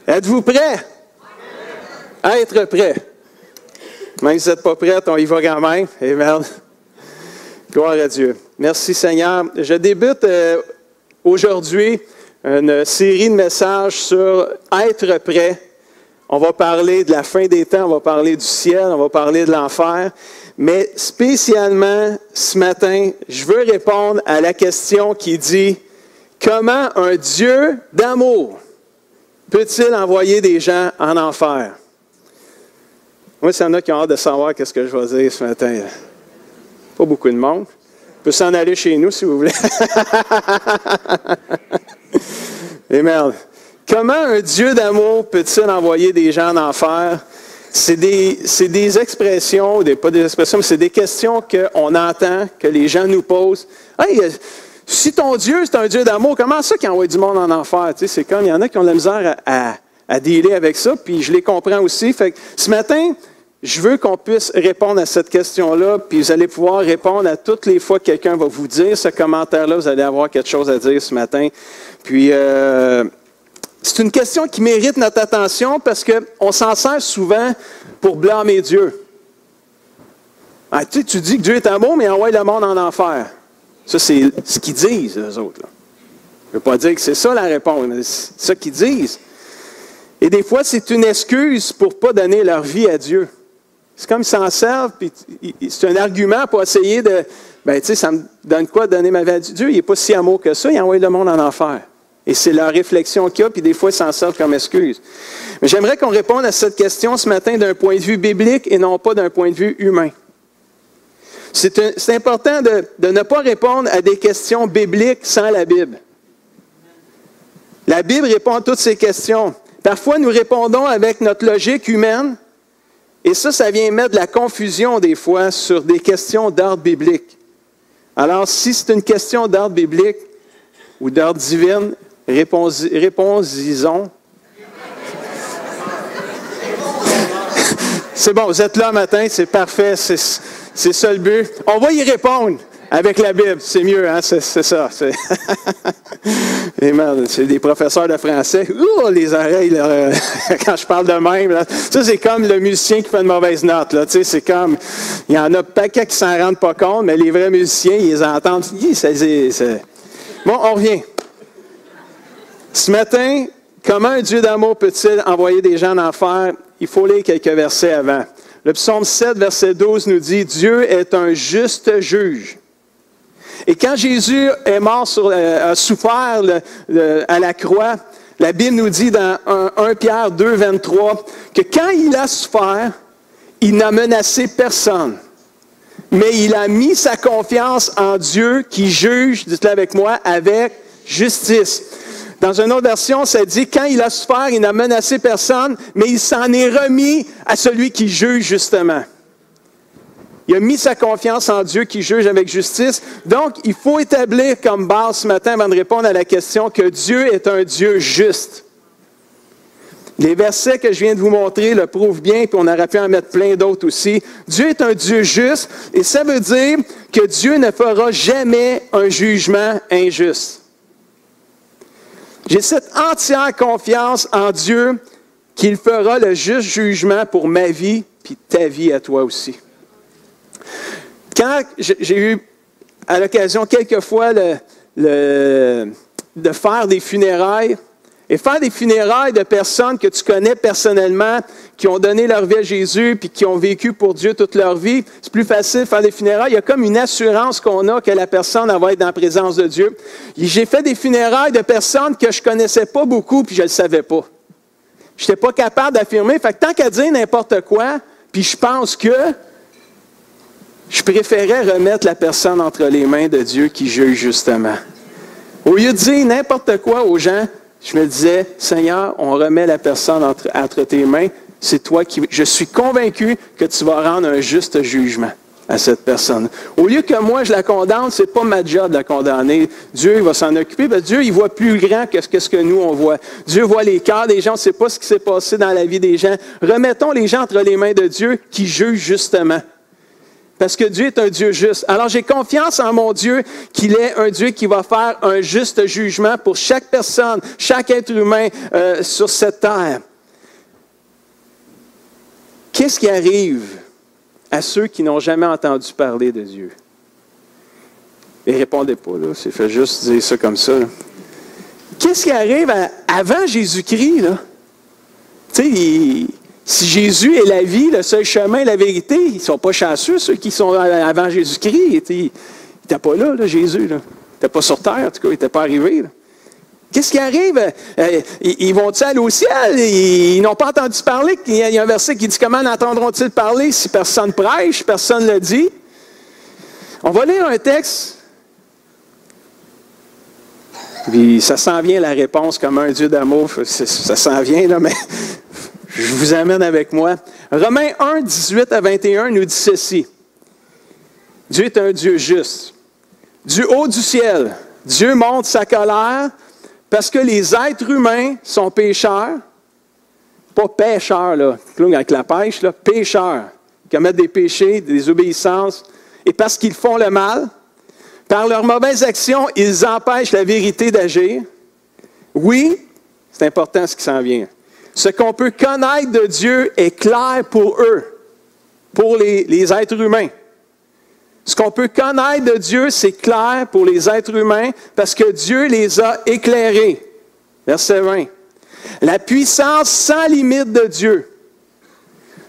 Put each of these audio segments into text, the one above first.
Êtes-vous prêts? À être prêts. Même si vous n'êtes pas prêts, on y va quand même. Amen. Gloire à Dieu. Merci Seigneur. Je débute aujourd'hui une série de messages sur être prêt. On va parler de la fin des temps, on va parler du ciel, on va parler de l'enfer. Mais spécialement, ce matin, je veux répondre à la question qui dit « Comment un Dieu d'amour peut-il envoyer des gens en enfer? » Moi, s'il y en a qui ont hâte de savoir qu'est-ce que je vais dire ce matin. Pas beaucoup de monde. On peut s'en aller chez nous, si vous voulez. Amen. Comment un Dieu d'amour peut-il envoyer des gens en enfer? C'est des expressions, pas des expressions, mais c'est des questions qu'on entend, que les gens nous posent. Hey, si ton Dieu, c'est un Dieu d'amour, comment ça qu'il envoie du monde en enfer? Tu sais, c'est comme, il y en a qui ont de la misère à dealer avec ça, puis je les comprends aussi. Fait que ce matin, je veux qu'on puisse répondre à cette question-là, puis vous allez pouvoir répondre à toutes les fois que quelqu'un va vous dire ce commentaire-là, vous allez avoir quelque chose à dire ce matin. Puis, c'est une question qui mérite notre attention parce qu'on s'en sert souvent pour blâmer Dieu. Ah, tu dis que Dieu est amour, mais il envoie le monde en enfer. Ça, c'est ce qu'ils disent, eux autres. Là. Je ne veux pas dire que c'est ça la réponse, mais c'est ça qu'ils disent. Et des fois, c'est une excuse pour ne pas donner leur vie à Dieu. C'est comme ils s'en servent, puis c'est un argument pour essayer de... Ben, tu sais, ça me donne quoi de donner ma vie à Dieu? Il n'est pas si amour que ça, il envoie le monde en enfer. Et c'est leur réflexion qu'il y a, puis des fois, ils s'en servent comme excuse. Mais j'aimerais qu'on réponde à cette question ce matin d'un point de vue biblique et non pas d'un point de vue humain. C'est important de ne pas répondre à des questions bibliques sans la Bible. La Bible répond à toutes ces questions. Parfois, nous répondons avec notre logique humaine, et ça vient mettre de la confusion des fois sur des questions d'ordre biblique. Alors, si c'est une question d'ordre biblique ou d'ordre divin, réponds-y-en. C'est bon, vous êtes là matin, c'est parfait, c'est ça le but. On va y répondre avec la Bible, c'est mieux, hein? C'est ça. Et merde, c'est des professeurs de français. Ouh, les oreilles, là, quand je parle de même. Là. Ça, c'est comme le musicien qui fait une mauvaise note. Là. Tu sais, c'est comme, il y en a paquet qui s'en rendent pas compte, mais les vrais musiciens, ils les entendent. Bon, on revient. Ce matin, comment un Dieu d'amour peut-il envoyer des gens en enfer? Il faut lire quelques versets avant. Le psaume 7, verset 12 nous dit « Dieu est un juste juge ». Et quand Jésus est mort, a souffert à la croix, la Bible nous dit dans 1 Pierre 2, 23, que quand il a souffert, il n'a menacé personne, mais il a mis sa confiance en Dieu qui juge, dites-le avec moi, avec justice. Dans une autre version, ça dit, quand il a souffert, il n'a menacé personne, mais il s'en est remis à celui qui juge justement. Il a mis sa confiance en Dieu qui juge avec justice. Donc, il faut établir comme base ce matin, avant de répondre à la question, que Dieu est un Dieu juste. Les versets que je viens de vous montrer le prouvent bien, puis on aurait pu en mettre plein d'autres aussi. Dieu est un Dieu juste, et ça veut dire que Dieu ne fera jamais un jugement injuste. J'ai cette entière confiance en Dieu qu'il fera le juste jugement pour ma vie, puis ta vie à toi aussi. Quand j'ai eu à l'occasion quelquefois de faire des funérailles, et faire des funérailles de personnes que tu connais personnellement, qui ont donné leur vie à Jésus, puis qui ont vécu pour Dieu toute leur vie, c'est plus facile de faire des funérailles. Il y a comme une assurance qu'on a que la personne va être dans la présence de Dieu. J'ai fait des funérailles de personnes que je ne connaissais pas beaucoup, puis je ne le savais pas. Je n'étais pas capable d'affirmer. Fait que tant qu'à dire n'importe quoi, puis je pense que je préférais remettre la personne entre les mains de Dieu qui juge justement. Au lieu de dire n'importe quoi aux gens, je me disais, Seigneur, on remet la personne entre tes mains. C'est toi qui... Je suis convaincu que tu vas rendre un juste jugement à cette personne. Au lieu que moi, je la condamne, ce n'est pas ma job de la condamner. Dieu il va s'en occuper. Parce que Dieu, il voit plus grand que ce que nous, on voit. Dieu voit les cœurs des gens. On ne sait pas ce qui s'est passé dans la vie des gens. Remettons les gens entre les mains de Dieu qui juge justement. parce que Dieu est un Dieu juste. Alors j'ai confiance en mon Dieu qu'il est un Dieu qui va faire un juste jugement pour chaque personne, chaque être humain sur cette terre. Qu'est-ce qui arrive à ceux qui n'ont jamais entendu parler de Dieu? Et répondez pas, là. C'est fait juste dire ça comme ça, là. Qu'est-ce qui arrive avant Jésus-Christ, là? Tu sais, si Jésus est la vie, le seul chemin, la vérité, ils ne sont pas chanceux, ceux qui sont avant Jésus-Christ. Il n'était pas là, Jésus. Là. Il n'était pas sur terre, en tout cas, il n'était pas arrivé. Là. Qu'est-ce qui arrive? Ils vont-ils aller au ciel? Ils n'ont pas entendu parler. Il y a un verset qui dit, comment entendront-ils parler si personne prêche, personne ne le dit? On va lire un texte. Puis ça s'en vient la réponse comme un Dieu d'amour. Ça s'en vient, là, mais je vous amène avec moi. Romains 1, 18 à 21 nous dit ceci. Dieu est un Dieu juste. Du haut du ciel, Dieu montre sa colère parce que les êtres humains sont pécheurs. Pas pêcheurs, là, avec la pêche, là, pécheurs, qui commettent des péchés, des désobéissances, et parce qu'ils font le mal. Par leurs mauvaises actions, ils empêchent la vérité d'agir. Oui, c'est important ce qui s'en vient. Ce qu'on peut connaître de Dieu est clair pour eux, pour les êtres humains. Ce qu'on peut connaître de Dieu, c'est clair pour les êtres humains parce que Dieu les a éclairés. Verset 20. La puissance sans limite de Dieu.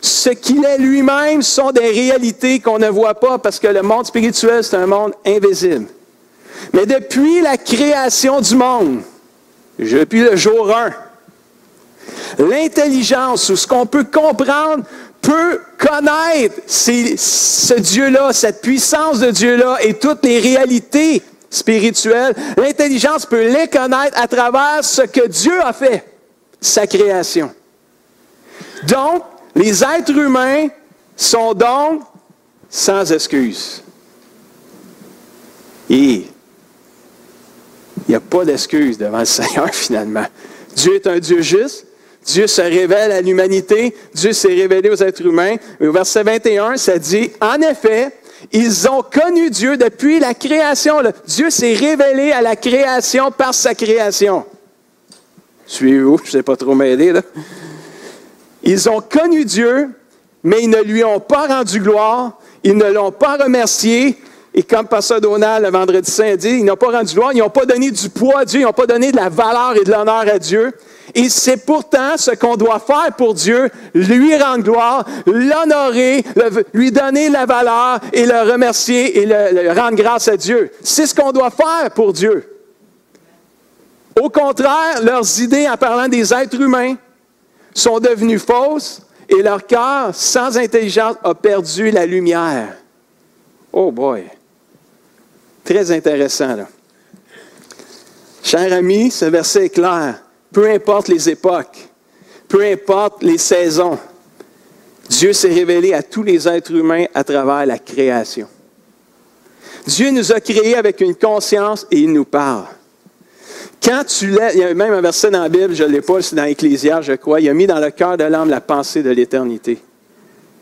Ce qu'il est lui-même sont des réalités qu'on ne voit pas parce que le monde spirituel, c'est un monde invisible. Mais depuis la création du monde, depuis le jour 1, l'intelligence ou ce qu'on peut comprendre peut connaître ce Dieu-là, cette puissance de Dieu-là et toutes les réalités spirituelles. L'intelligence peut les connaître à travers ce que Dieu a fait, sa création. Donc, les êtres humains sont donc sans excuse. Et il n'y a pas d'excuse devant le Seigneur finalement. Dieu est un Dieu juste. Dieu se révèle à l'humanité. Dieu s'est révélé aux êtres humains. Au verset 21, ça dit, en effet, ils ont connu Dieu depuis la création. Dieu s'est révélé à la création par sa création. Suivez-vous, je ne sais pas trop m'aider, là. Ils ont connu Dieu, mais ils ne lui ont pas rendu gloire, ils ne l'ont pas remercié. Et comme Pasteur Donald, le vendredi saint, a dit, ils n'ont pas rendu gloire, ils n'ont pas donné du poids à Dieu, ils n'ont pas donné de la valeur et de l'honneur à Dieu. Et c'est pourtant ce qu'on doit faire pour Dieu, lui rendre gloire, l'honorer, lui donner la valeur et le remercier et le rendre grâce à Dieu. C'est ce qu'on doit faire pour Dieu. Au contraire, leurs idées en parlant des êtres humains sont devenues fausses et leur cœur, sans intelligence, a perdu la lumière. Oh boy! Très intéressant, là. Cher ami, ce verset est clair. Peu importe les époques, peu importe les saisons, Dieu s'est révélé à tous les êtres humains à travers la création. Dieu nous a créés avec une conscience et il nous parle. Quand tu lèves, il y a même un verset dans la Bible, je ne l'ai pas, c'est dans Ecclésiaste, je crois, il a mis dans le cœur de l'homme la pensée de l'éternité.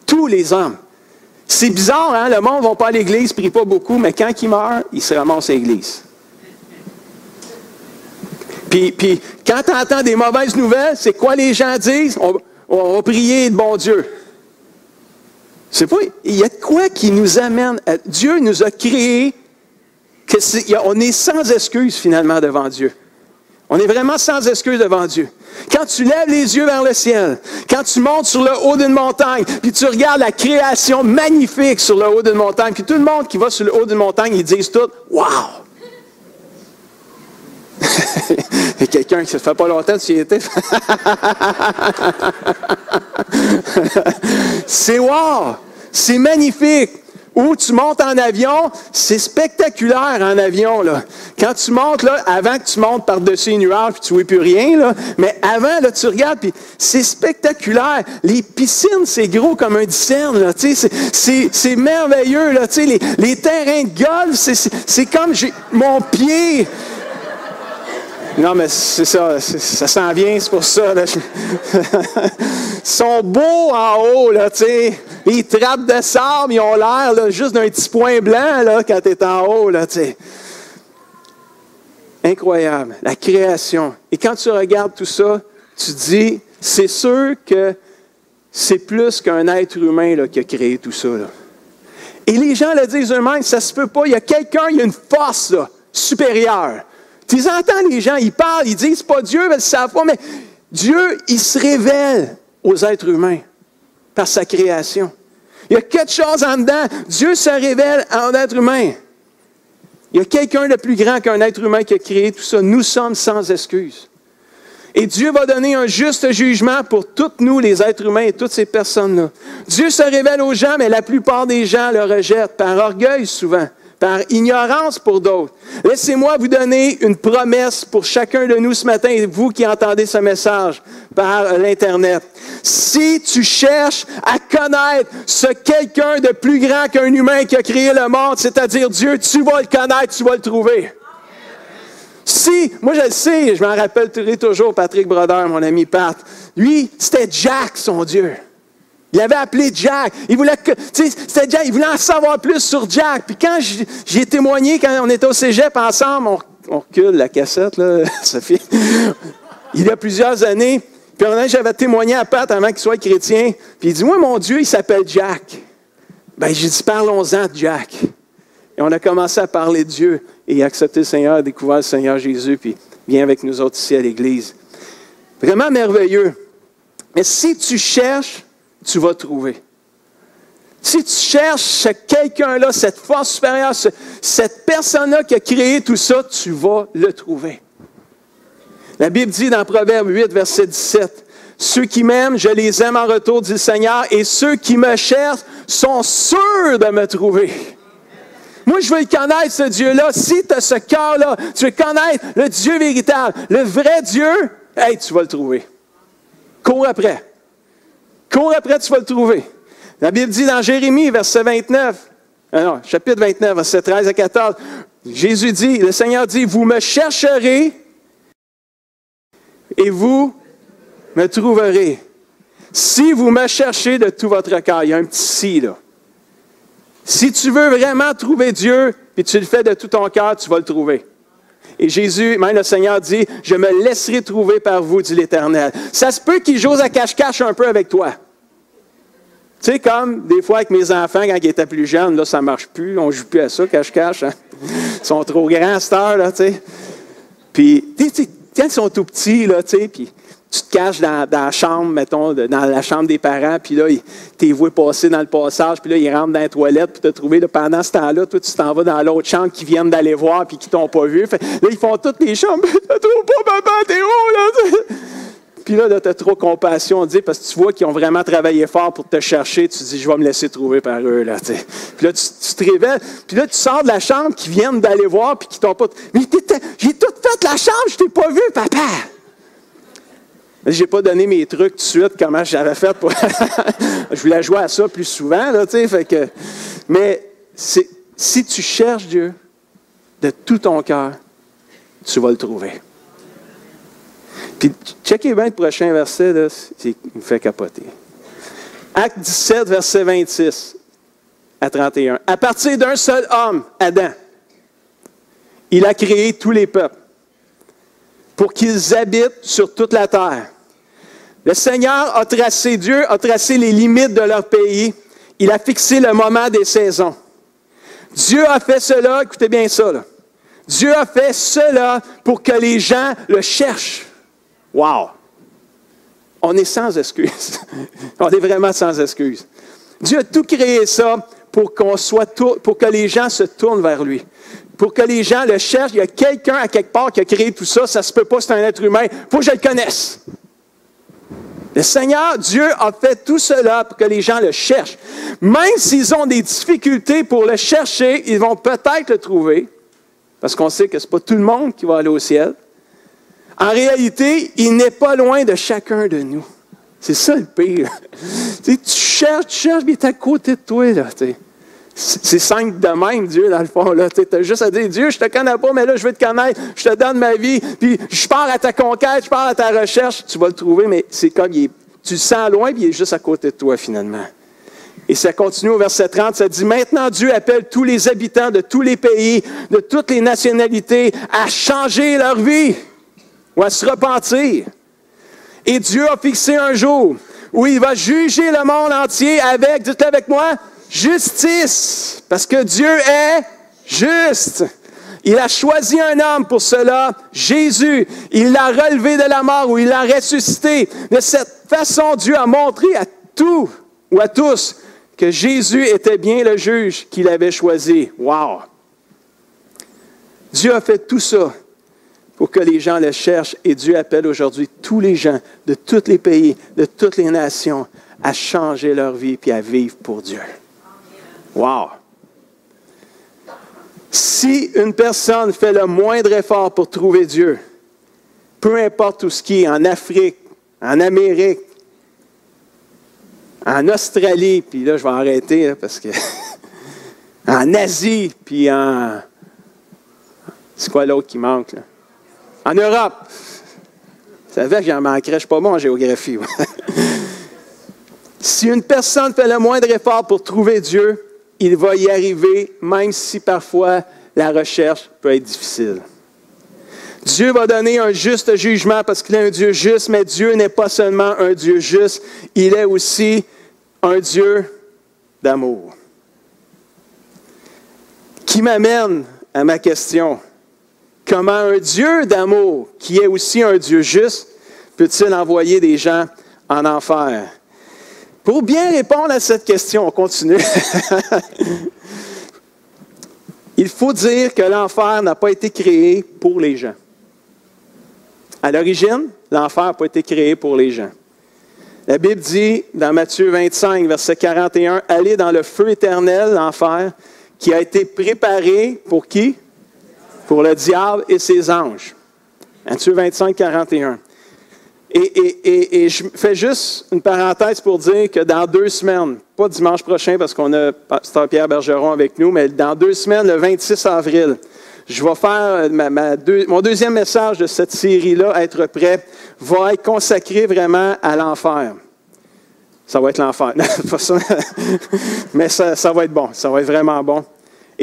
Tous les hommes. C'est bizarre, hein? Le monde ne va pas à l'église, ne prie pas beaucoup, mais quand il meurt, il se ramasse à l'église. Puis quand tu entends des mauvaises nouvelles, c'est quoi les gens disent? On va prier de bon Dieu. C'est pas, il y a de quoi qui nous amène à, Dieu nous a créés, on est sans excuse finalement devant Dieu. On est vraiment sans excuse devant Dieu. Quand tu lèves les yeux vers le ciel, quand tu montes sur le haut d'une montagne, puis tu regardes la création magnifique sur le haut d'une montagne, puis tout le monde qui va sur le haut d'une montagne, ils disent tout « Wow! » Il y a quelqu'un qui ne fait pas longtemps que tu y étais. C'est wow! C'est magnifique! Ou tu montes en avion, c'est spectaculaire en avion, là. Quand tu montes, là, avant que tu montes par-dessus les nuages, puis tu ne vois plus rien, là, mais avant, là, tu regardes, puis c'est spectaculaire. Les piscines, c'est gros comme un discerne, là, tu sais, c'est merveilleux, là, tu sais, les terrains de golf, c'est comme mon pied. Non, mais c'est ça, ça s'en vient, c'est pour ça. Là. Ils sont beaux en haut, là, tu sais. Les trappes de sable, ils ont l'air là, juste d'un petit point blanc là, quand tu es en haut, là, tu sais. Incroyable, la création. Et quand tu regardes tout ça, tu te dis, c'est sûr que c'est plus qu'un être humain là, qui a créé tout ça. Là. Et les gens le disent eux-mêmes, ça se peut pas. Il y a quelqu'un, il y a une force là, supérieure. Tu entends les gens, ils parlent, ils disent, c'est pas Dieu, mais ils ne savent pas, mais Dieu, il se révèle aux êtres humains par sa création. Il y a quelque chose en dedans. Dieu se révèle en être humain. Il y a quelqu'un de plus grand qu'un être humain qui a créé tout ça. Nous sommes sans excuse. Et Dieu va donner un juste jugement pour tous nous, les êtres humains et toutes ces personnes-là. Dieu se révèle aux gens, mais la plupart des gens le rejettent par orgueil souvent, par ignorance pour d'autres. Laissez-moi vous donner une promesse pour chacun de nous ce matin, et vous qui entendez ce message par l'Internet. Si tu cherches à connaître ce quelqu'un de plus grand qu'un humain qui a créé le monde, c'est-à-dire Dieu, tu vas le connaître, tu vas le trouver. Si, moi je le sais, je m'en rappelle toujours, Patrick Brodeur, mon ami Pat, lui, c'était Jack, son Dieu. Il avait appelé Jack. Il voulait, c'était Jack, il voulait en savoir plus sur Jack. Puis quand j'ai témoigné, quand on était au cégep ensemble, on recule la cassette, là, Sophie, il y a plusieurs années, puis j'avais témoigné à Pat avant qu'il soit chrétien, puis il dit, moi, mon Dieu, il s'appelle Jack. Ben, j'ai dit, parlons-en de Jack. Et on a commencé à parler de Dieu et accepter le Seigneur, a découvert le Seigneur Jésus, puis viens avec nous autres ici à l'Église. Vraiment merveilleux. Mais si tu cherches, tu vas trouver. Si tu cherches quelqu'un-là, cette force supérieure, cette personne-là qui a créé tout ça, tu vas le trouver. La Bible dit dans Proverbe 8, verset 17, « Ceux qui m'aiment, je les aime en retour, dit le Seigneur, et ceux qui me cherchent sont sûrs de me trouver. » Moi, je veux le connaître, ce Dieu-là. Si tu as ce cœur-là, tu veux connaître le Dieu véritable, le vrai Dieu, hey, tu vas le trouver. Cours après. Cours après, tu vas le trouver. La Bible dit dans Jérémie, verset 29, chapitre 29, verset 13 à 14, Jésus dit, le Seigneur dit, « Vous me chercherez et vous me trouverez. Si vous me cherchez de tout votre cœur. » Il y a un petit « si » là. Si tu veux vraiment trouver Dieu, puis tu le fais de tout ton cœur, tu vas le trouver. Et Jésus, même le Seigneur dit, « Je me laisserai trouver par vous, dit l'Éternel. » Ça se peut qu'il joue à cache-cache un peu avec toi. Tu sais, comme des fois avec mes enfants, quand ils étaient plus jeunes, là, ça ne marche plus, on ne joue plus à ça, cache-cache. Hein? Ils sont trop grands à cette heure, là, tu sais. Puis, quand ils sont tout petits, là, tu sais, puis tu te caches dans la chambre, mettons, dans la chambre des parents, puis là, t'es voué passer dans le passage, puis là, ils rentrent dans les toilettes pour te trouver. Là, pendant ce temps-là, toi, tu t'en vas dans l'autre chambre qu'ils viennent d'aller voir, puis qui t'ont pas vu. Fait, là, ils font toutes les chambres. « T'as trop pas, papa, t'es où, là? » Puis là, t'as trop compassion, on dit, parce que tu vois qu'ils ont vraiment travaillé fort pour te chercher. Tu te dis, je vais me laisser trouver par eux, là, tu sais. Puis là, tu te révèles. Puis là, tu sors de la chambre qu'ils viennent d'aller voir, puis qui t'ont pas... « Mais j'ai tout fait la chambre, je t'ai pas vu, papa! » Je n'ai pas donné mes trucs tout de suite, comment j'avais fait pour... Je voulais jouer à ça plus souvent, là, tu sais, fait que... Mais si tu cherches Dieu de tout ton cœur, tu vas le trouver. Puis, checkez bien le prochain verset, là, il me fait capoter. Acte 17, verset 26 à 31. À partir d'un seul homme, Adam, il a créé tous les peuples pour qu'ils habitent sur toute la terre. Le Seigneur a tracé, Dieu a tracé les limites de leur pays. Il a fixé le moment des saisons. Dieu a fait cela, écoutez bien ça, là. Dieu a fait cela pour que les gens le cherchent. Wow! On est sans excuse. On est vraiment sans excuse. Dieu a tout créé ça pour pour que les gens se tournent vers lui. Pour que les gens le cherchent. Il y a quelqu'un à quelque part qui a créé tout ça. Ça ne se peut pas, c'est un être humain. Il faut que je le connaisse. Le Seigneur, Dieu, a fait tout cela pour que les gens le cherchent. Même s'ils ont des difficultés pour le chercher, ils vont peut-être le trouver. Parce qu'on sait que ce n'est pas tout le monde qui va aller au ciel. En réalité, il n'est pas loin de chacun de nous. C'est ça le pire. Tu cherches, mais il est à côté de toi. Là, C'est simple de même, Dieu, dans le fond. Tu as juste à dire, Dieu, je ne te connais pas, mais là, je veux te connaître, je te donne ma vie, puis je pars à ta conquête, je pars à ta recherche, tu vas le trouver, mais c'est comme, tu le sens loin, puis il est juste à côté de toi, finalement. Et ça continue au verset 30, ça dit, « Maintenant, Dieu appelle tous les habitants de tous les pays, de toutes les nationalités, à changer leur vie, ou à se repentir. Et Dieu a fixé un jour où il va juger le monde entier avec, dites-le avec moi, justice, parce que Dieu est juste. Il a choisi un homme pour cela, Jésus. Il l'a relevé de la mort ou il l'a ressuscité. De cette façon, Dieu a montré à tout ou à tous que Jésus était bien le juge qu'il avait choisi. Wow! Dieu a fait tout ça pour que les gens le cherchent et Dieu appelle aujourd'hui tous les gens de tous les pays, de toutes les nations à changer leur vie puis à vivre pour Dieu. Wow! Si une personne fait le moindre effort pour trouver Dieu, peu importe où ce qui est, en Afrique, en Amérique, en Australie, puis là je vais arrêter là, parce que en Asie, puis en... C'est quoi l'autre qui manque là? En Europe. Vous savez que j'en manquerais, je ne suis pas bon en géographie. Si une personne fait le moindre effort pour trouver Dieu, il va y arriver, même si parfois la recherche peut être difficile. Dieu va donner un juste jugement parce qu'il est un Dieu juste, mais Dieu n'est pas seulement un Dieu juste, il est aussi un Dieu d'amour. Qui m'amène à ma question. Comment un Dieu d'amour, qui est aussi un Dieu juste, peut-il envoyer des gens en enfer? Pour bien répondre à cette question, on continue. Il faut dire que l'enfer n'a pas été créé pour les gens. À l'origine, l'enfer n'a pas été créé pour les gens. La Bible dit, dans Matthieu 25, verset 41, « Allez dans le feu éternel, l'enfer, qui a été préparé pour qui? Pour le diable et ses anges. » Matthieu 25, 41. Et je fais juste une parenthèse pour dire que dans 2 semaines, pas dimanche prochain parce qu'on a Pasteur Pierre Bergeron avec nous, mais dans 2 semaines, le 26 avril, je vais faire mon deuxième message de cette série-là, « Être prêt », va être consacré vraiment à l'enfer. Ça va être l'enfer. Non, pas ça. Mais ça va être bon. Ça va être vraiment bon.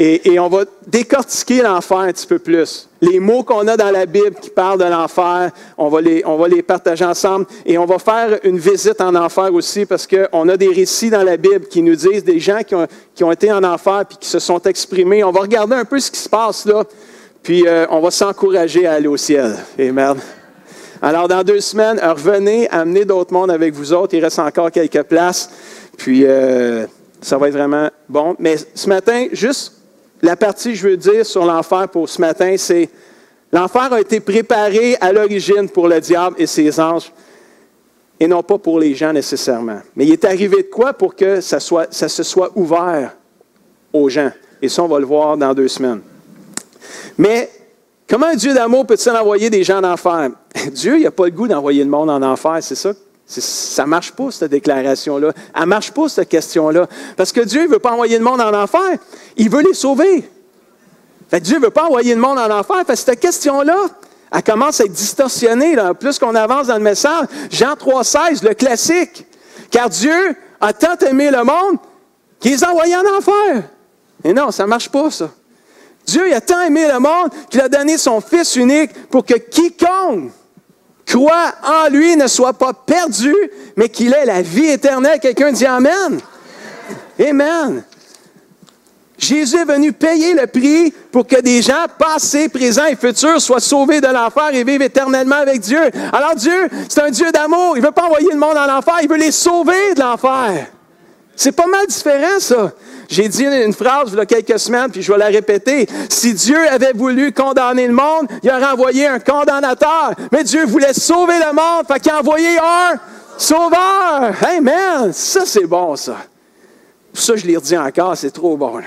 Et on va décortiquer l'enfer un petit peu plus. Les mots qu'on a dans la Bible qui parlent de l'enfer, on va les partager ensemble. Et on va faire une visite en enfer aussi parce qu'on a des récits dans la Bible qui nous disent des gens qui ont été en enfer puis qui se sont exprimés. On va regarder un peu ce qui se passe là, puis on va s'encourager à aller au ciel. Amen. Alors, dans 2 semaines, revenez, amenez d'autres mondes avec vous autres. Il reste encore quelques places. Puis, ça va être vraiment bon. Mais ce matin, juste... La partie, je veux dire, sur l'enfer pour ce matin, c'est l'enfer a été préparé à l'origine pour le diable et ses anges, et non pas pour les gens nécessairement. Mais il est arrivé de quoi pour que ça se soit ouvert aux gens? Et ça, on va le voir dans 2 semaines. Mais comment un Dieu d'amour peut-il envoyer des gens en enfer? Dieu, il n'a pas le goût d'envoyer le monde en enfer, c'est ça? Ça ne marche pas, cette déclaration-là. Elle ne marche pas, cette question-là. Parce que Dieu ne veut pas envoyer le monde en enfer. Il veut les sauver. Fait que Dieu ne veut pas envoyer le monde en enfer. Fait que cette question-là, elle commence à être distorsionnée. Là. Plus qu'on avance dans le message, Jean 3,16, le classique. Car Dieu a tant aimé le monde qu'il les a envoyés en enfer. Et non, ça ne marche pas, ça. Dieu il a tant aimé le monde qu'il a donné son Fils unique pour que quiconque croit en lui ne soit pas perdu, mais qu'il ait la vie éternelle. Quelqu'un dit Amen. Amen. Jésus est venu payer le prix pour que des gens passés, présents et futurs soient sauvés de l'enfer et vivent éternellement avec Dieu. Alors Dieu, c'est un Dieu d'amour. Il ne veut pas envoyer le monde en enfer, il veut les sauver de l'enfer. C'est pas mal différent, ça. J'ai dit une phrase il y a quelques semaines, puis je vais la répéter. Si Dieu avait voulu condamner le monde, il aurait envoyé un condamnateur. Mais Dieu voulait sauver le monde, fait qu'il a envoyé un sauveur. Amen! Ça, c'est bon, ça. Ça, je l'ai redit encore, c'est trop bon. Là.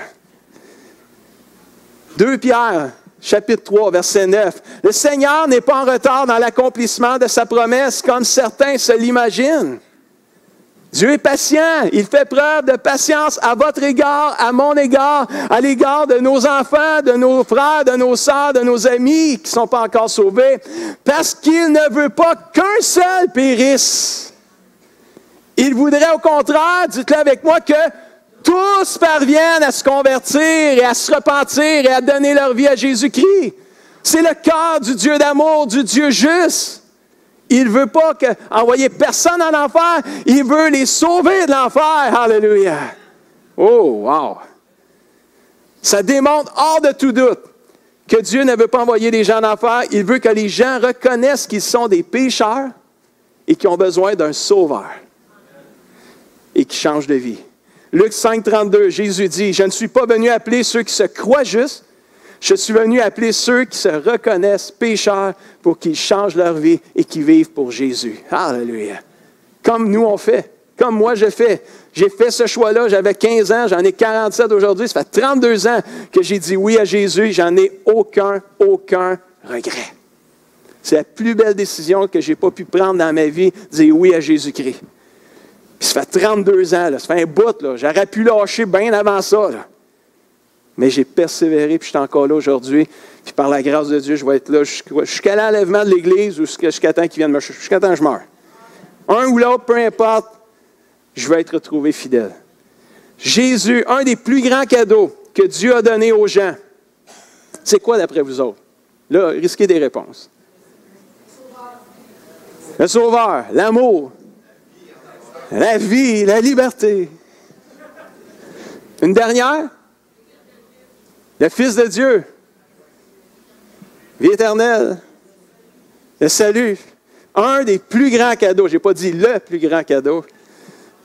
2 Pierre, chapitre 3, verset 9. Le Seigneur n'est pas en retard dans l'accomplissement de sa promesse, comme certains se l'imaginent. Dieu est patient. Il fait preuve de patience à votre égard, à mon égard, à l'égard de nos enfants, de nos frères, de nos sœurs, de nos amis qui ne sont pas encore sauvés, parce qu'il ne veut pas qu'un seul périsse. Il voudrait au contraire, dites-le avec moi, que tous parviennent à se convertir et à se repentir et à donner leur vie à Jésus-Christ. C'est le cœur du Dieu d'amour, du Dieu juste. Il ne veut pas envoyer personne en enfer. Il veut les sauver de l'enfer. Alléluia. Oh, wow. Ça démontre hors de tout doute que Dieu ne veut pas envoyer les gens en enfer. Il veut que les gens reconnaissent qu'ils sont des pécheurs et qu'ils ont besoin d'un sauveur et qui changent de vie. Luc 5, 32, Jésus dit, « Je ne suis pas venu appeler ceux qui se croient justes, je suis venu appeler ceux qui se reconnaissent pécheurs pour qu'ils changent leur vie et qu'ils vivent pour Jésus. » Alléluia. Comme nous on fait, comme moi je fais. J'ai fait ce choix-là, j'avais 15 ans, j'en ai 47 aujourd'hui, ça fait 32 ans que j'ai dit oui à Jésus, j'en ai aucun regret. C'est la plus belle décision que je n'ai pas pu prendre dans ma vie, dire oui à Jésus-Christ. Puis ça fait 32 ans, là, ça fait un bout, là, j'aurais pu lâcher bien avant ça, là. Mais j'ai persévéré, puis je suis encore là aujourd'hui. Puis par la grâce de Dieu, je vais être là jusqu'à l'enlèvement de l'Église ou jusqu'à temps qu'il vienne me chercher, jusqu'à temps que je meure. Un ou l'autre, peu importe, je vais être retrouvé fidèle. Jésus, un des plus grands cadeaux que Dieu a donné aux gens, c'est quoi d'après vous autres? Là, risquez des réponses. Le Sauveur, l'amour, la vie, la liberté. Une dernière? Le Fils de Dieu, vie éternelle, le salut. Un des plus grands cadeaux, je n'ai pas dit le plus grand cadeau,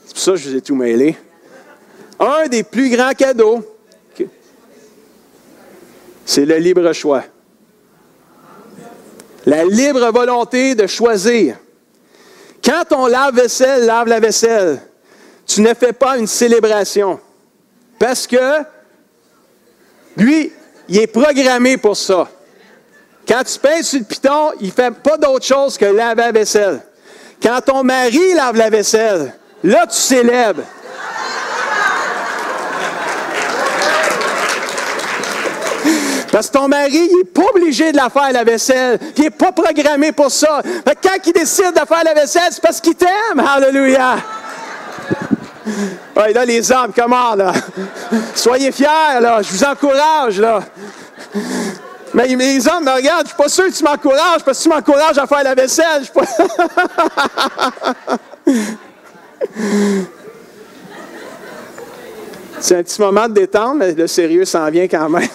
c'est pour ça que je vous ai tout mêlé. Un des plus grands cadeaux, c'est le libre choix. La libre volonté de choisir. Quand on lave la vaisselle, tu ne fais pas une célébration. Parce que lui, il est programmé pour ça. Quand tu pèses sur le piton, il ne fait pas d'autre chose que laver la vaisselle. Quand ton mari lave la vaisselle, là, tu célèbres. Parce que ton mari, il n'est pas obligé de la faire, la vaisselle. Il n'est pas programmé pour ça. Fait que quand il décide de faire la vaisselle, c'est parce qu'il t'aime. Alléluia. Oui, là, les hommes, comment, là? Soyez fiers, là. Je vous encourage, là. Mais les hommes me regardent. Je ne suis pas sûr que tu m'encourages, parce que tu m'encourages à faire la vaisselle. Je suis pas... C'est un petit moment de détente, mais le sérieux s'en vient quand même.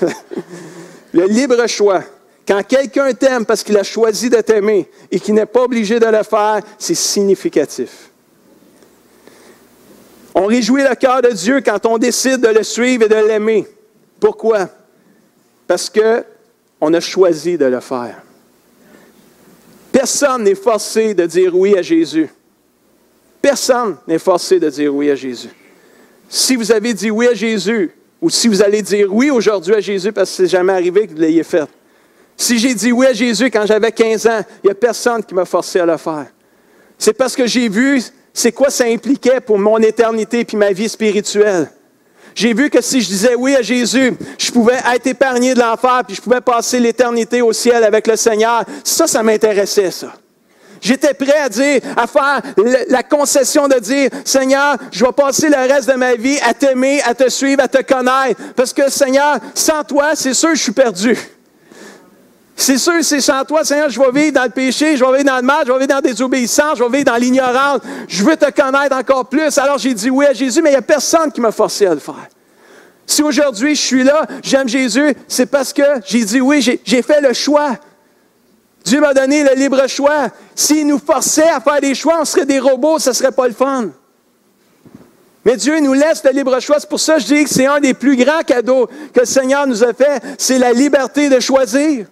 Le libre choix. Quand quelqu'un t'aime parce qu'il a choisi de t'aimer et qu'il n'est pas obligé de le faire, c'est significatif. On réjouit le cœur de Dieu quand on décide de le suivre et de l'aimer. Pourquoi? Parce qu'on a choisi de le faire. Personne n'est forcé de dire oui à Jésus. Personne n'est forcé de dire oui à Jésus. Si vous avez dit oui à Jésus, ou si vous allez dire oui aujourd'hui à Jésus parce que ce n'est jamais arrivé que vous l'ayez fait. Si j'ai dit oui à Jésus quand j'avais 15 ans, il n'y a personne qui m'a forcé à le faire. C'est parce que j'ai vu c'est quoi ça impliquait pour mon éternité puis ma vie spirituelle. J'ai vu que si je disais oui à Jésus, je pouvais être épargné de l'enfer puis je pouvais passer l'éternité au ciel avec le Seigneur. Ça m'intéressait, ça. J'étais prêt à faire la concession de dire, Seigneur, je vais passer le reste de ma vie à t'aimer, à te suivre, à te connaître. Parce que, Seigneur, sans toi, c'est sûr que je suis perdu. C'est sûr, c'est sans toi, Seigneur, je vais vivre dans le péché, je vais vivre dans le mal, je vais vivre dans la désobéissance, je vais vivre dans l'ignorance. Je veux te connaître encore plus. Alors j'ai dit oui à Jésus, mais il n'y a personne qui m'a forcé à le faire. Si aujourd'hui je suis là, j'aime Jésus, c'est parce que j'ai dit oui, j'ai fait le choix. Dieu m'a donné le libre choix. S'il nous forçait à faire des choix, on serait des robots, ce ne serait pas le fun. Mais Dieu nous laisse le libre choix. C'est pour ça que je dis que c'est un des plus grands cadeaux que le Seigneur nous a fait. C'est la liberté de choisir.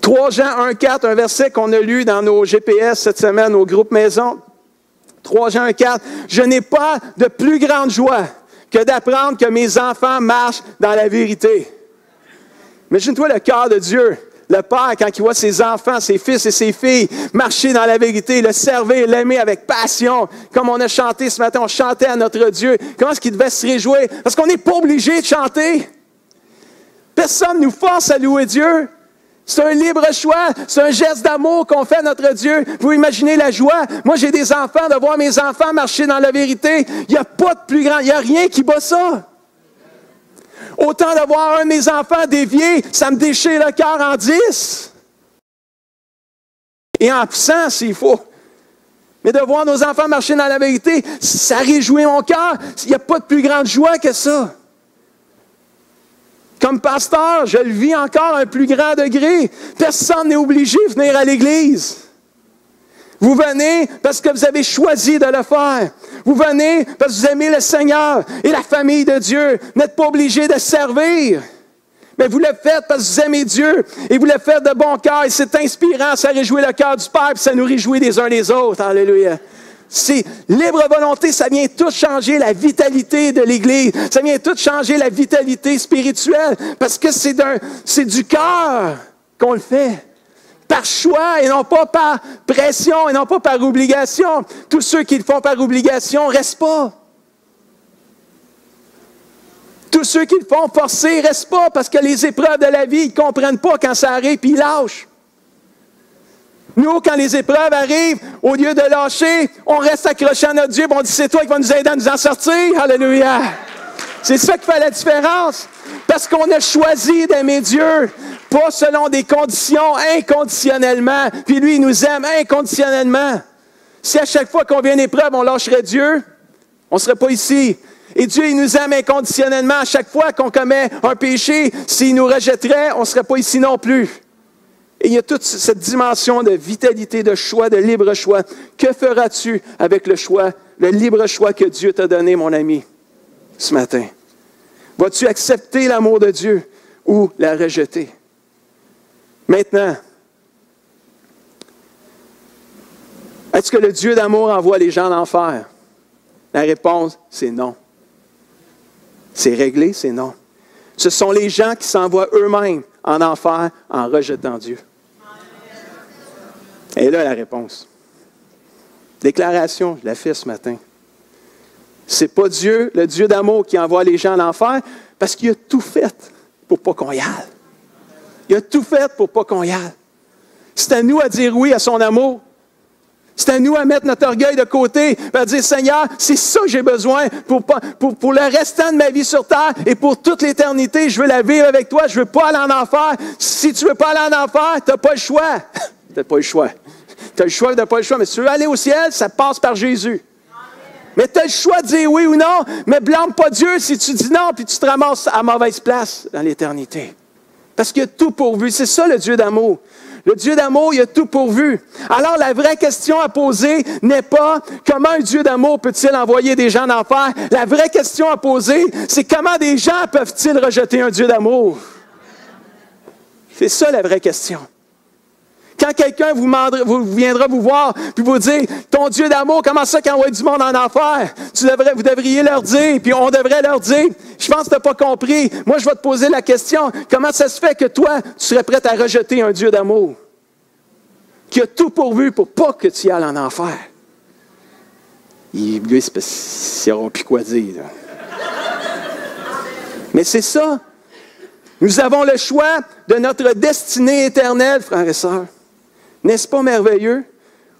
3 Jean 1,4, un verset qu'on a lu dans nos GPS cette semaine au groupe Maison. 3 Jean 1,4. Je n'ai pas de plus grande joie que d'apprendre que mes enfants marchent dans la vérité. Imagine-toi le cœur de Dieu. Le Père, quand il voit ses enfants, ses fils et ses filles marcher dans la vérité, le servir, l'aimer avec passion, comme on a chanté ce matin, on chantait à notre Dieu. Comment est-ce qu'il devait se réjouir? Parce qu'on n'est pas obligé de chanter. Personne ne nous force à louer Dieu. C'est un libre choix, c'est un geste d'amour qu'on fait à notre Dieu. Vous imaginez la joie? Moi, j'ai des enfants, de voir mes enfants marcher dans la vérité. Il n'y a pas de plus grand, il n'y a rien qui bat ça. Autant de voir un de mes enfants dévier, ça me déchire le cœur en 10. Et en 100 s'il faut. Mais de voir nos enfants marcher dans la vérité, ça réjouit mon cœur. Il n'y a pas de plus grande joie que ça. Comme pasteur, je le vis encore à un plus grand degré. Personne n'est obligé de venir à l'Église. Vous venez parce que vous avez choisi de le faire. Vous venez parce que vous aimez le Seigneur et la famille de Dieu. Vous n'êtes pas obligé de servir. Mais vous le faites parce que vous aimez Dieu et vous le faites de bon cœur. Et c'est inspirant, ça réjouit le cœur du Père et ça nous réjouit les uns les autres. Alléluia. C'est libre volonté, ça vient tout changer la vitalité de l'Église. Ça vient tout changer la vitalité spirituelle parce que c'est du cœur qu'on le fait. Par choix et non pas par pression et non pas par obligation. Tous ceux qui le font par obligation ne restent pas. Tous ceux qui le font forcer ne restent pas parce que les épreuves de la vie, ils ne comprennent pas quand ça arrive puis ils lâchent. Nous, quand les épreuves arrivent, au lieu de lâcher, on reste accroché à notre Dieu et on dit c'est toi qui vas nous aider à nous en sortir. Alléluia! C'est ça qui fait la différence. Parce qu'on a choisi d'aimer Dieu, pas selon des conditions, inconditionnellement. Puis lui, il nous aime inconditionnellement. Si à chaque fois qu'on vient à une épreuve, on lâcherait Dieu, on ne serait pas ici. Et Dieu, il nous aime inconditionnellement. À chaque fois qu'on commet un péché, s'il nous rejetterait, on ne serait pas ici non plus. Et il y a toute cette dimension de vitalité, de choix, de libre choix. Que feras-tu avec le choix, le libre choix que Dieu t'a donné, mon ami, ce matin? Vas-tu accepter l'amour de Dieu ou la rejeter? Maintenant, est-ce que le Dieu d'amour envoie les gens en enfer? La réponse, c'est non. C'est réglé, c'est non. Ce sont les gens qui s'envoient eux-mêmes en enfer en rejetant Dieu. Et là, la réponse. Déclaration, je la fais ce matin. C'est pas Dieu, le Dieu d'amour, qui envoie les gens en enfer, parce qu'il a tout fait pour pas qu'on y aille. Il a tout fait pour pas qu'on y aille. C'est à nous à dire oui à son amour. C'est à nous à mettre notre orgueil de côté et à dire, Seigneur, c'est ça que j'ai besoin pour le restant de ma vie sur terre et pour toute l'éternité. Je veux la vivre avec toi. Je ne veux pas aller en enfer. Si tu ne veux pas aller en enfer, tu n'as pas le choix. Tu n'as pas le choix. Tu as le choix, tu n'as pas le choix. Mais si tu veux aller au ciel, ça passe par Jésus. Mais tu as le choix de dire oui ou non. Mais blâme pas Dieu si tu dis non puis tu te ramasses à mauvaise place dans l'éternité. Parce qu'il y a tout pourvu. C'est ça le Dieu d'amour. Le Dieu d'amour, il a tout pourvu. Alors, la vraie question à poser n'est pas comment un Dieu d'amour peut-il envoyer des gens en enfer. La vraie question à poser, c'est comment des gens peuvent-ils rejeter un Dieu d'amour. C'est ça la vraie question. Quand quelqu'un viendra vous voir puis vous dire, ton Dieu d'amour, comment ça qu'il envoie du monde en enfer? Vous devriez leur dire, puis on devrait leur dire, je pense que tu n'as pas compris. Moi, je vais te poser la question, comment ça se fait que toi, tu serais prêt à rejeter un Dieu d'amour qui a tout pourvu pour pas que tu y ailles en enfer? Lui, c'est parce qu'ils n'auront plus quoi dire. Là. Mais c'est ça. Nous avons le choix de notre destinée éternelle, frères et sœurs. N'est-ce pas merveilleux?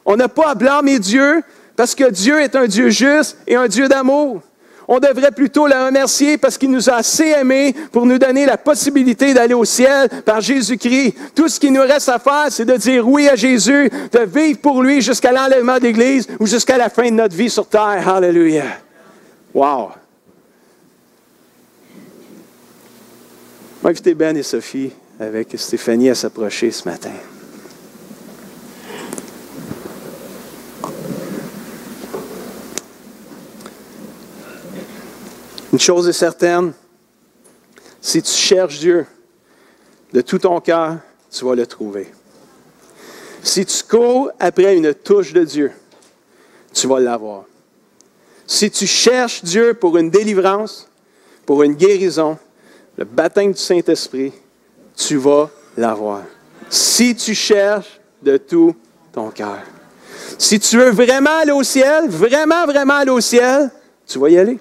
On n'a pas à blâmer Dieu parce que Dieu est un Dieu juste et un Dieu d'amour. On devrait plutôt le remercier parce qu'il nous a assez aimés pour nous donner la possibilité d'aller au ciel par Jésus-Christ. Tout ce qu'il nous reste à faire, c'est de dire oui à Jésus, de vivre pour lui jusqu'à l'enlèvement de l'Église ou jusqu'à la fin de notre vie sur terre. Alléluia. Wow! On va inviter Ben et Sophie avec Stéphanie à s'approcher ce matin. Une chose est certaine, si tu cherches Dieu de tout ton cœur, tu vas le trouver. Si tu cours après une touche de Dieu, tu vas l'avoir. Si tu cherches Dieu pour une délivrance, pour une guérison, le baptême du Saint-Esprit, tu vas l'avoir. Si tu cherches de tout ton cœur. Si tu veux vraiment aller au ciel, vraiment, vraiment aller au ciel, tu vas y aller.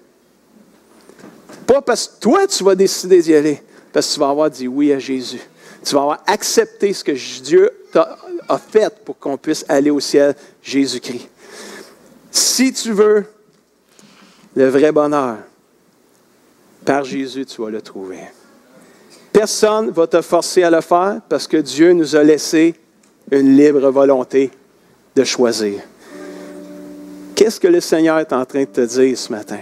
Pas parce que toi, tu vas décider d'y aller, parce que tu vas avoir dit oui à Jésus. Tu vas avoir accepté ce que Dieu a fait pour qu'on puisse aller au ciel, Jésus-Christ. Si tu veux le vrai bonheur, par Jésus, tu vas le trouver. Personne ne va te forcer à le faire parce que Dieu nous a laissé une libre volonté de choisir. Qu'est-ce que le Seigneur est en train de te dire ce matin,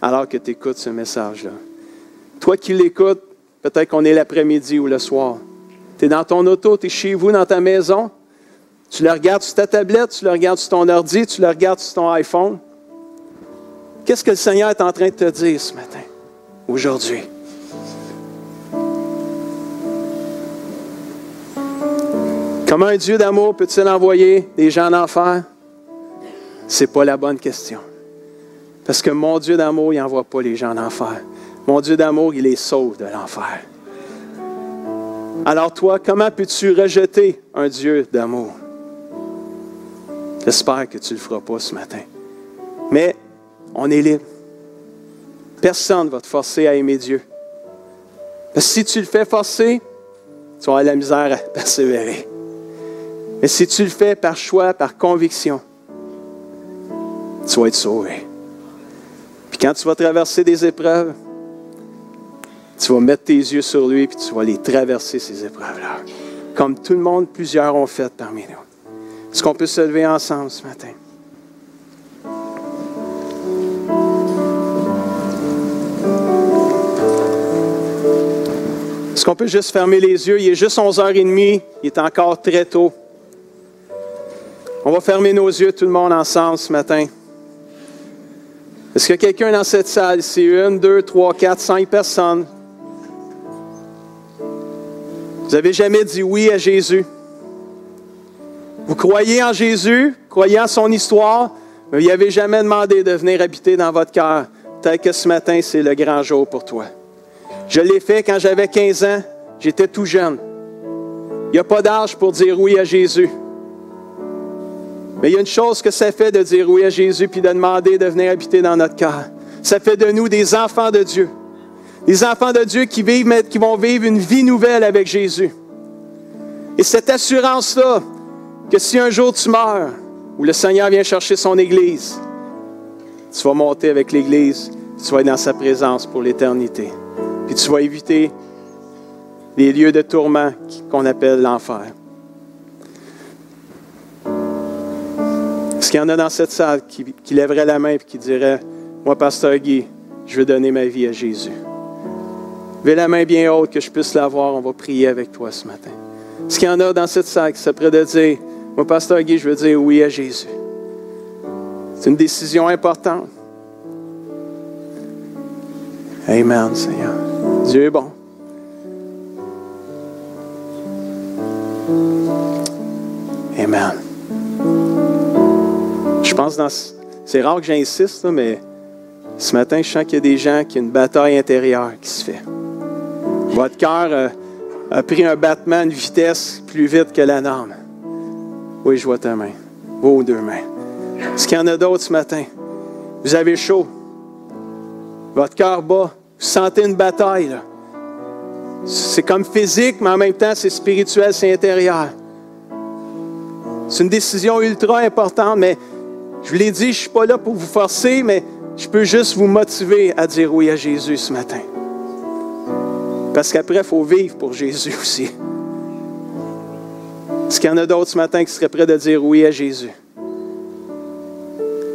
alors que tu écoutes ce message-là? Toi qui l'écoutes, peut-être qu'on est l'après-midi ou le soir. Tu es dans ton auto, tu es chez vous, dans ta maison. Tu le regardes sur ta tablette, tu le regardes sur ton ordi, tu le regardes sur ton iPhone. Qu'est-ce que le Seigneur est en train de te dire ce matin, aujourd'hui? Comment un Dieu d'amour peut-il envoyer des gens en enfer? Ce n'est pas la bonne question. Parce que mon Dieu d'amour, il n'envoie pas les gens en enfer. Mon Dieu d'amour, il les sauve de l'enfer. Alors toi, comment peux-tu rejeter un Dieu d'amour? J'espère que tu ne le feras pas ce matin. Mais on est libre. Personne ne va te forcer à aimer Dieu. Parce que si tu le fais forcer, tu vas avoir la misère à persévérer. Mais si tu le fais par choix, par conviction, tu vas être sauvé. Puis quand tu vas traverser des épreuves, tu vas mettre tes yeux sur lui et tu vas les traverser, ces épreuves-là. Comme tout le monde, plusieurs ont fait parmi nous. Est-ce qu'on peut se lever ensemble ce matin? Est-ce qu'on peut juste fermer les yeux? Il est juste 11h30, il est encore très tôt. On va fermer nos yeux, tout le monde, ensemble ce matin. Est-ce qu'il y a quelqu'un dans cette salle? C'est 1, 2, 3, 4, 5 personnes. Vous n'avez jamais dit oui à Jésus. Vous croyez en Jésus, croyez en son histoire, mais vous n'avez jamais demandé de venir habiter dans votre cœur. Peut-être que ce matin, c'est le grand jour pour toi. Je l'ai fait quand j'avais 15 ans. J'étais tout jeune. Il n'y a pas d'âge pour dire oui à Jésus. Mais il y a une chose que ça fait de dire oui à Jésus puis de demander de venir habiter dans notre cœur. Ça fait de nous des enfants de Dieu. Des enfants de Dieu qui vont vivre une vie nouvelle avec Jésus. Et cette assurance-là, que si un jour tu meurs, ou le Seigneur vient chercher son Église, tu vas monter avec l'Église, tu vas être dans sa présence pour l'éternité. Puis tu vas éviter les lieux de tourment qu'on appelle l'enfer. Est-ce qu'il y en a dans cette salle qui lèverait la main et qui dirait, moi, Pasteur Guy, je veux donner ma vie à Jésus. Levez la main bien haute que je puisse la voir, on va prier avec toi ce matin. Est-ce qu'il y en a dans cette salle qui serait prêt de dire, moi, Pasteur Guy, je veux dire oui à Jésus. C'est une décision importante. Amen, Seigneur. Dieu est bon. Amen. Je pense c'est rare que j'insiste, là, mais ce matin, je sens qu'il y a des gens qui ont une bataille intérieure qui se fait. Votre cœur a pris un battement, une vitesse plus vite que la norme. Oui, je vois ta main. Vos deux mains. Est-ce qu'il y en a d'autres ce matin? Vous avez chaud. Votre cœur bat. Vous sentez une bataille, là. C'est comme physique, mais en même temps, c'est spirituel, c'est intérieur. C'est une décision ultra importante, mais je vous l'ai dit, je ne suis pas là pour vous forcer, mais je peux juste vous motiver à dire oui à Jésus ce matin. Parce qu'après, il faut vivre pour Jésus aussi. Est-ce qu'il y en a d'autres ce matin qui seraient prêts de dire oui à Jésus?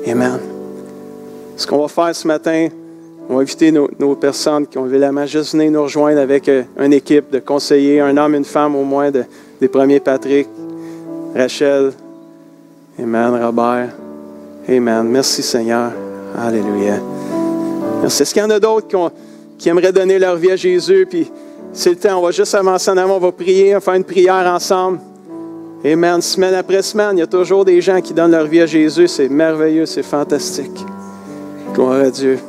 Amen. Ce qu'on va faire ce matin, on va inviter nos personnes qui ont levé la main, juste venir nous rejoindre avec une équipe de conseillers, un homme, une femme au moins, des premiers Patrick, Rachel, Amen, Robert, Amen. Merci Seigneur. Alléluia. Merci. Est-ce qu'il y en a d'autres qui aimeraient donner leur vie à Jésus? Puis c'est le temps, on va juste avancer en avant, on va prier, on va faire une prière ensemble. Amen. Semaine après semaine, il y a toujours des gens qui donnent leur vie à Jésus. C'est merveilleux, c'est fantastique. Gloire à Dieu.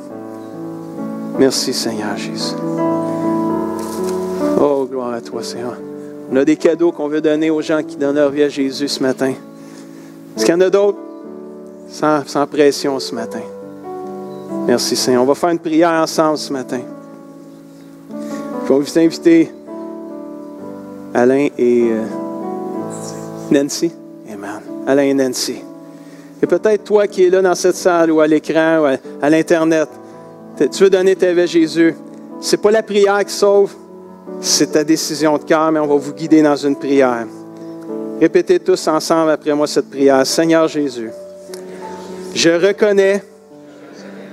Merci Seigneur Jésus. Oh, gloire à toi Seigneur. On a des cadeaux qu'on veut donner aux gens qui donnent leur vie à Jésus ce matin. Est-ce qu'il y en a d'autres sans pression ce matin? Merci Seigneur. On va faire une prière ensemble ce matin. Je vais vous inviter Alain et Nancy. Amen. Alain et Nancy. Et peut-être toi qui es là dans cette salle ou à l'écran ou à l'Internet, tu veux donner ta vie à Jésus. Ce n'est pas la prière qui sauve, c'est ta décision de cœur, mais on va vous guider dans une prière. Répétez tous ensemble après moi cette prière. Seigneur Jésus, je reconnais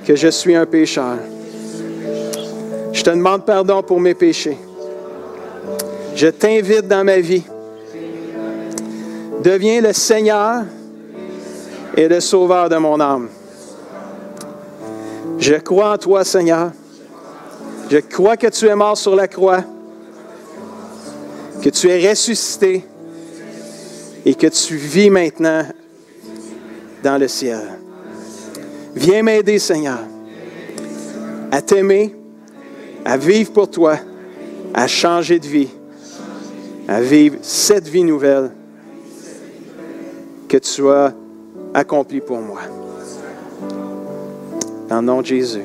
que je suis un pécheur. Je te demande pardon pour mes péchés. Je t'invite dans ma vie. Deviens le Seigneur et le Sauveur de mon âme. Je crois en toi, Seigneur. Je crois que tu es mort sur la croix, que tu es ressuscité et que tu vis maintenant dans le ciel. Viens m'aider, Seigneur, à t'aimer, à vivre pour toi, à changer de vie, à vivre cette vie nouvelle que tu as accomplie pour moi. Dans le nom de Jésus.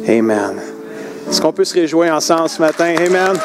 Amen. Est-ce qu'on peut se réjouir ensemble ce matin? Amen.